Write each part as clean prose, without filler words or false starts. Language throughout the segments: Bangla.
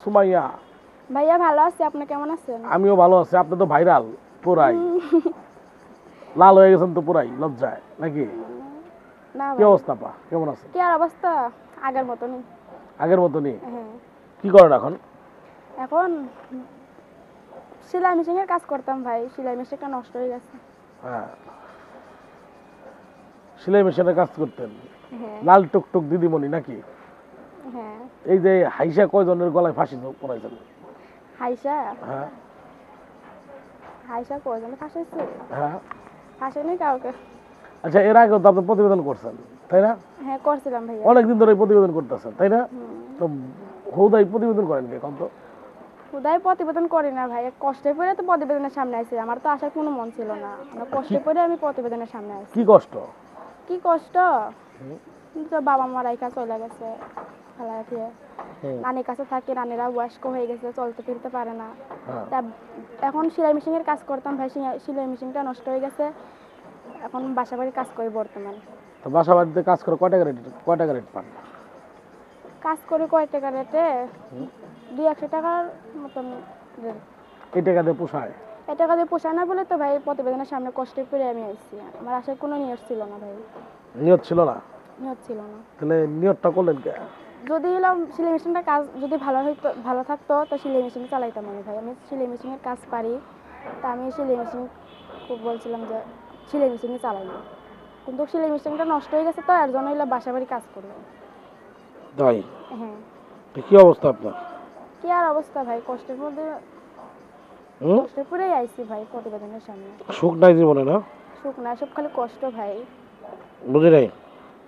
সুমাইয়া, ভাইয়া ভালো আছি, আপনি কেমন আছেন? আমিও ভালো আছি। আপনি তো ভাইরাল পুরাই, লাল হয়ে গেছেন তো পুরাই লজ্জায় নাকি? না কি ভাই, অবস্থা পা, কেমন আছেন? কি আর অবস্থা? আগের মতনই। আগের মতনই? হ্যাঁ, কি করেন এখন? এখন সেলাই মেশিনের কাজ করতাম ভাই, সেলাই মেশিনটা নষ্ট হয়ে গেছে। হ্যাঁ, সেলাই মেশিনের কাজ করতেন? হ্যাঁ লাল টুকটুক দিদিমণি নাকি? হ্যাঁ। এই যে হাইসা কয়জনের গলায় ফাঁসি পড়াইছেন? হাইসা হ্যাঁ হাইসা কয়জনে ফাঁসাইছে? হ্যাঁ। ফাঁসাইনি কাউকে। আচ্ছা, এর আগেও তো আপনি প্রতিবেদন করছেন তাই না? হ্যাঁ করছিলাম ভাইয়া। অনেকদিন ধরে প্রতিবেদন করতেছেন তাই না? হুম। তো হুদাই প্রতিবেদন করেন কে কম তো? খুদাই প্রতিবেদন করি না ভাই, কষ্টে পড়ে তো প্রতিবেদনের সামনে আসছি, আমার তো আসার কোনো মন ছিল না, কষ্টে পড়ে আমি প্রতিবেদনের সামনে আসছি। কি কষ্ট? কি কষ্ট, তো বাবা মা রাইখা চলে গেছে ফেলা দিয়ে। নানির কাছে থাকি, নানিরা বয়স্ক হয়ে গেছে, চলতে ফিরতে পারে না। হ্যাঁ। তা এখন সেলাই মেশিনের কাজ করতাম ভাই, সেলাই মেশিনটা নষ্ট হয়ে গেছে, এখন বাসা বাড়ির কাজ করি বর্তমান। তো বাসা বাড়িতে কাজ করে কয় টাকা রেট পান? কাজ করে কয় টাকা রেটে? 200 টাকার মতন rate। এই টাকা দিয়ে পোষায়? এই টাকা দিয়ে পোষায় না বলে তো ভাই প্রতিবেদনের সামনে কষ্টে করে আমি আসছি, আমার আসার কোনো নিয়ত ছিল না ভাই। নিয়ত ছিল না? নিয়ত ছিল না। তাহলে নিয়তটা করলেন কে? যদি হলাম সেলাই মেশিনটা কাজ যদি ভালো হইতো, ভালো থাকতো, তো সেলাই মেশিন চালাইতাম আমি ভাই, আমি সেলাই মেশিনের কাজ পারি। তা আমি সেলাই মেশিন খুব বলছিলাম যে সেলাই মেশিনই চালাইবো, কিন্তু সেলাই মেশিনটা নষ্ট হয়ে গেছে, তো এর জন্য হইলে বাসা বাড়ি কাজ করবো। তাই? হ্যাঁ। তো কি অবস্থা আপনার? কি আর অবস্থা ভাই, কষ্টের মধ্যে, হুম? কষ্টের পরেই আইছি ভাই প্রতিবেদনের সামনে। সুখ নাই জীবনে না? সুখ না, সব খালি কষ্ট ভাই। বুঝি নাই।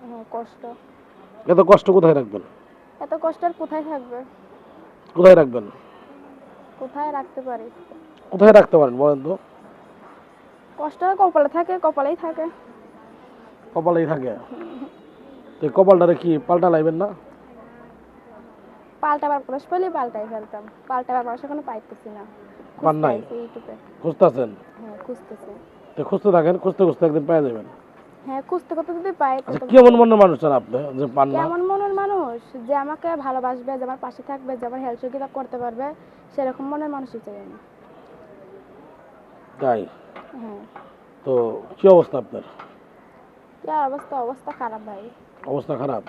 হ্যাঁ কষ্ট। এত কষ্ট কোথায় রাখবেন? এত কষ্ট আর কোথায় থাকবে? কোথায় রাখবেন? কোথায় রাখতে পারি? কোথায় রাখতে পারেন বলেন তো? কষ্ট আর কপালে থাকে, কপালেই থাকে। কপালেই থাকে? তো এই কপালটারে কি পাল্টা লাইবেন না? পাল্টাবার প্রশ্ন পেলেই পাল্টাই ফেলতাম, পাল্টাবার মানুষ এখনো পাইতেছি না। পান নাই? খুঁজতেছি ইউটিউবে। খুঁজতেছেন? হ্যাঁ খুঁজতেছি। তো খুঁজতে থাকেন, খুঁজতে খুঁজতে একদিন পেয়ে যাবেন। হ্যাঁ খুঁজতে করতে যদি পাই আচ্ছা, তো কেমন মনের মানুষ চান আপনি যে পান না? কেমন মনের মানুষ, যে আমাকে ভালোবাসবে, যে আমার পাশে থাকবে, যে আমার হেল্প সহযোগিতা করতে পারবে, সেরকম মনের মানুষই চাই আমি। তাই? হ্যাঁ। তো কি অবস্থা আপনার? কি আর অবস্থা? অবস্থা খারাপ ভাই। অবস্থা খারাপ?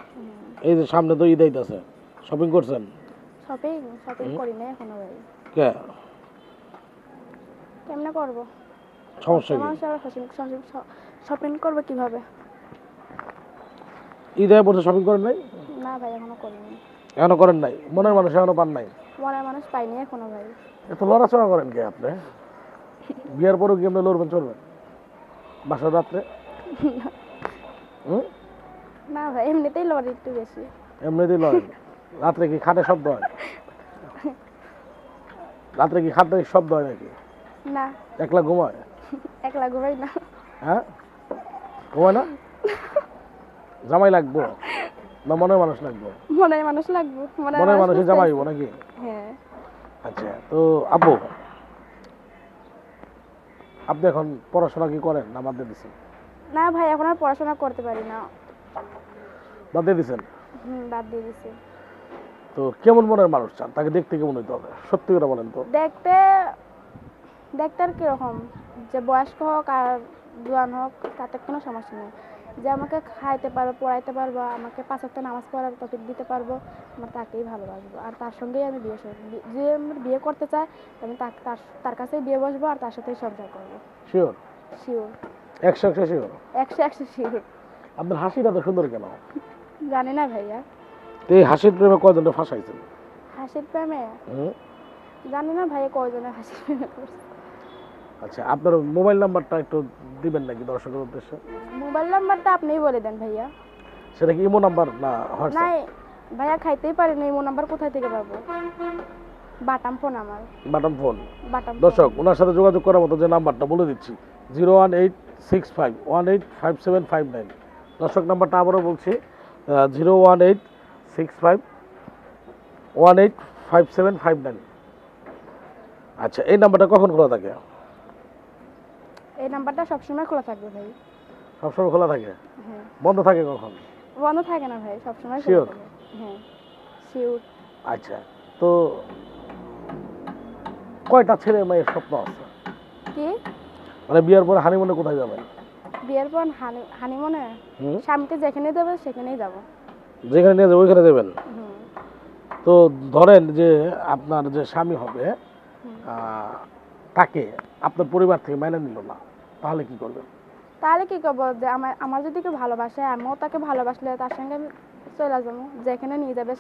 এই যে সামনে তো ঈদ আইতাছে, শপিং করছেন? শপিং শপিং করি না এখনো ভাই। কে? কেমনে করবো? সমস্যা কি? মানুষ আবার শপিং করবো কিভাবে? ঈদ আয় পড়ছে, শপিং করেন নাই? না ভাই এখনো করিনি। এখনো করেন নাই? মনের মানুষ এখনো পান নাই? মনের মানুষ পাইনি এখনো ভাই। এত লড়াচড়া করেন কে আপনি? বিয়ের পরেও কি আপনি লড়বেন চলবেন বাসার রাত্রে? হুম? না ভাই এমনিতেই লড়ি একটু বেশি। এমনিতেই লড়েন? রাত্রে কি খাটে শব্দ হয়? রাত্রে কি খাটে শব্দ হয় নাকি? না। একলা ঘুমায়? একলা ঘুমাই না। হ্যাঁ, ঘুমায় না? জামাই লাগবো না মনের মানুষ লাগবো? মনের মানুষ লাগবে। মনের মানুষই জামাই হইবো নাকি? হ্যাঁ। আচ্ছা, তো আপু, আপনি এখন পড়াশোনা কি করেন না বাদ দিয়ে দিচ্ছেন? না ভাই এখন আর পড়াশোনা করতে পারি না। বাদ দিয়ে দিচ্ছেন? বাদ দিয়ে দিছি। তো কেমন মনের মানুষ চান? তাকে দেখতে কেমন হইতে হবে সত্যি করে বলেন তো? দেখতে, দেখতে আর কিরকম, যে বয়স্ক হোক আর জোয়ান হোক তাতে কোনো সমস্যা নেই, যে আমাকে খাইতে পারবো, পড়াইতে পারবো, আমাকে 5 ওয়াক্ত নামাজ পড়ার তৌফিক দিতে পারবো, আমার তাকেই ভালোবাসবো, আর তার সঙ্গেই আমি যে আমার বিয়ে করতে চাই, আমি তার কাছেই বিয়ে বসবো, আর তার সাথেই সংসার করবো। শিওর? শিওর। 100 শিওর? 100 শিওর। আপনার হাসিটা তো সুন্দর কেন? জানি না ভাইয়া। তো এই হাসির প্রেমে কয়জনটা ফাঁসাইছেন? হাসির প্রেমে হুম? জানি না ভাইয়া কয়জনে হাসির প্রেমে পড়ছে। আচ্ছা, আপনার মোবাইল নাম্বারটা একটু দিবেন নাকি দর্শকের উদ্দেশ্যে? মোবাইল নাম্বারটা আপনিই বলে দেন ভাইয়া। সেটা কি ইমো নাম্বার না হোয়াটসঅ্যাপ? নাই ভাইয়া, খাইতেই পারিনি, এই নাম্বার কোথায় থেকে পাবো? বাটাম ফোন আমার। Button phone? Button phone. দর্শক, ওনার সাথে যোগাযোগ করার মতো যে নাম্বারটা বলে দিচ্ছি, 01865185759। দর্শক, নাম্বারটা আবারও বলছি, 01865185759। আচ্ছা, এই নাম্বারটা কখন খোলা থাকে? এই নাম্বারটা সবসময় খোলা থাকবে ভাই। সবসময় খোলা থাকে? হ্যাঁ। বন্ধ থাকে কখন? বন্ধ থাকে না ভাই, সবসময় খোলা Sure? থাকে। হ্যাঁ শিওর। আচ্ছা, তো কয়টা ছেলে মেয়ের স্বপ্ন আছে? কি মানে বিয়ের পরে হানিমুনে কোথায় যাবেন? বিয়ের পর হানিমুনে হুম? স্বামীকে যেখানে দেবে সেখানেই যাব। যেখানে নিয়ে যাবেন ওইখানে যাবেন। হুম। তো ধরেন যে আপনার যে স্বামী হবে হুম। তাকে আপনার পরিবার থেকে মেনে নিল না, তাহলে কি করবেন? তাহলে কি করবো, যে আমার আমার যদি কেউ ভালোবাসে, আমিও তাকে ভালোবাসলে তার সঙ্গে আমি চলে যাবো যেখানে নিয়ে যাবে।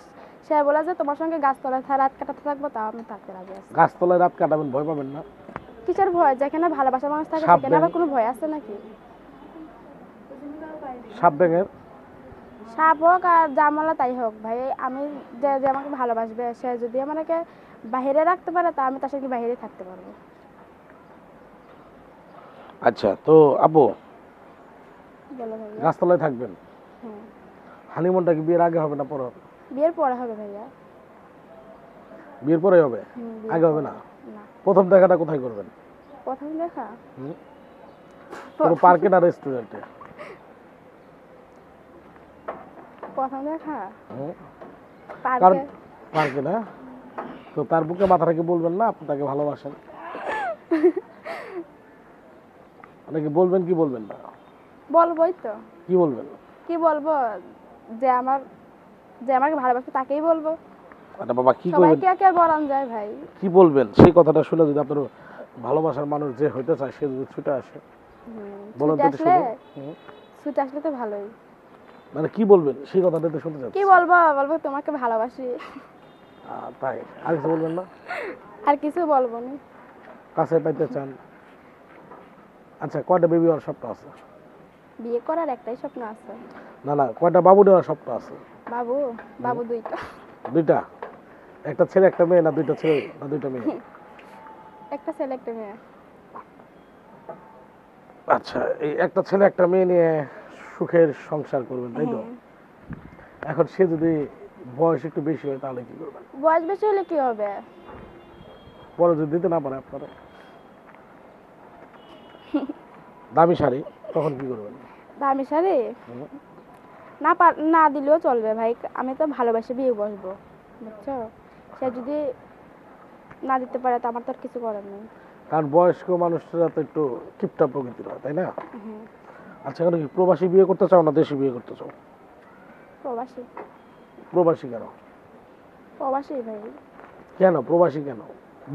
সে বলে যে তোমার সঙ্গে গাছতলায় রাত কাটাতে থাকবো, তাও আমি থাকতে রাজি আছি। গাছতলায় রাত কাটাবেন, ভয় পাবেন না? কিসের ভয়? যেখানে ভালোবাসার মানুষ থাকে সাপ সেখানে ব্যাঙ- আবার কোনো ভয় আছে নাকি? সাপ ব্যাঙের? সাপ হোক আর জামালা তাই হোক ভাই, আমি যে যে আমাকে ভালোবাসবে সে যদি আমাকে বাইরে রাখতে পারে, তা আমি তার সঙ্গে বাইরে থাকতে পারবো। আচ্ছা, তো আপু বলো ভাইয়া। গাছতলায় থাকবেন, হ্যাঁ। হানিমুনটা কি বিয়ের আগে হবে না পরে হবে? বিয়ের পরে হবে ভাইয়া। বিয়ের পরে হবে, বিয়ের আগে হবে পরে। না? না। প্রথম দেখাটা কোথায় করবেন? প্রথম দেখা হুম? কোনো পার্কে না রেস্টুরেন্টে? প্রথম দেখা হুম? কারণ পার্কে। পার্কে না? তো তার বুকে মাথা রেখে বলবেন না আপনি তাকে ভালোবাসেন? নাকি বলবেন কি বলবেন না? বলবোই তো। কি বলবেন? কি বলবো, যে আমাকে ভালোবাসে তাকেই বলবো। আরে বাবা, কি করবেন? সবাইকে আর বলান যায় ভাই? কি বলবেন সেই কথাটা শুনে যদি আপনার ভালোবাসার মানুষ যে হইতে চায় সে যদি ছুটে আসে, বলেন ছুটে তো একটু আসলে শুনি। হুম? ছুটে আসলে তো ভালোই। মানে কি বলবেন সেই কথাটা তো শুনতে চাচ্ছি। কি বলবো, বলবো তোমাকে ভালোবাসি। তাই আর কিছু বলবেন না? আর কিছু বলবো না। কাছে পাইতে চান? আচ্ছা, কয়টা বেবি হওয়ার স্বপ্ন আছে? বিয়ে করার একটাই স্বপ্ন আছে। না না, কয়টা বাবু নেওয়ার স্বপ্ন আছে? বাবু বাবু দুইটা। দুইটা? একটা ছেলে একটা মেয়ে, না দুইটা ছেলে না দুইটা মেয়ে? একটা ছেলে একটা মেয়ে। আচ্ছা, এই একটা ছেলে একটা মেয়ে নিয়ে সুখের সংসার করবেন, তাই তো? হ্যাঁ। এখন সে যদি বয়স একটু বেশি হয় তাহলে কি করবেন? বয়স বেশি হলে কি হবে? পরে যদি দিতে না পারে আপনারা দামি শাড়ি, তখন কি করবেন? দামি শাড়ি হুম? না দিলেও চলবে ভাই, আমি তো ভালোবাসে বিয়ে বসবো, বুঝছো? সে যদি না দিতে পারে তো আমার তো আর কিছু করার নেই। কারণ বয়স্ক মানুষরা তো একটু কিপটা প্রকৃতির হয়, তাই না? হ্যাঁ। আচ্ছা, এখন কি প্রবাসী বিয়ে করতে চাও না দেশি বিয়ে করতে চাও? প্রবাসী। প্রবাসী কেন? প্রবাসী ভাই। কেন প্রবাসী কেন?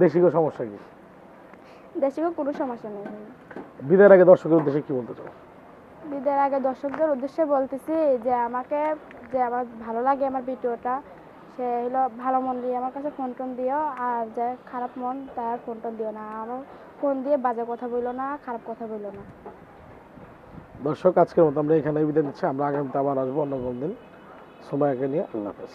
দেশিকে সমস্যা কি? দেশিও কোনো সমস্যা নেই ভাই। বিদায়ের আগে দর্শকের উদ্দেশ্যে কি বলতে চাও? বিদের আগে দর্শকদের উদ্দেশ্যে বলতেছি যে যে আমার ভালো লাগে আমার ভিডিওটা, সে হলো ভালো মন দিয়ে আমার কাছে ফোন টোন দিও, আর যে খারাপ মন তার ফোন টোন দিও না, আমার ফোন দিয়ে বাজে কথা বললো না, খারাপ কথা বললো না। দর্শক, আজকের মতো আমরা এখানে বিদায় নিচ্ছি। আমরা আগামীতে আবার আসবো অন্য কোনো দিন সময়কে নিয়ে। আল্লাহ হাফেজ।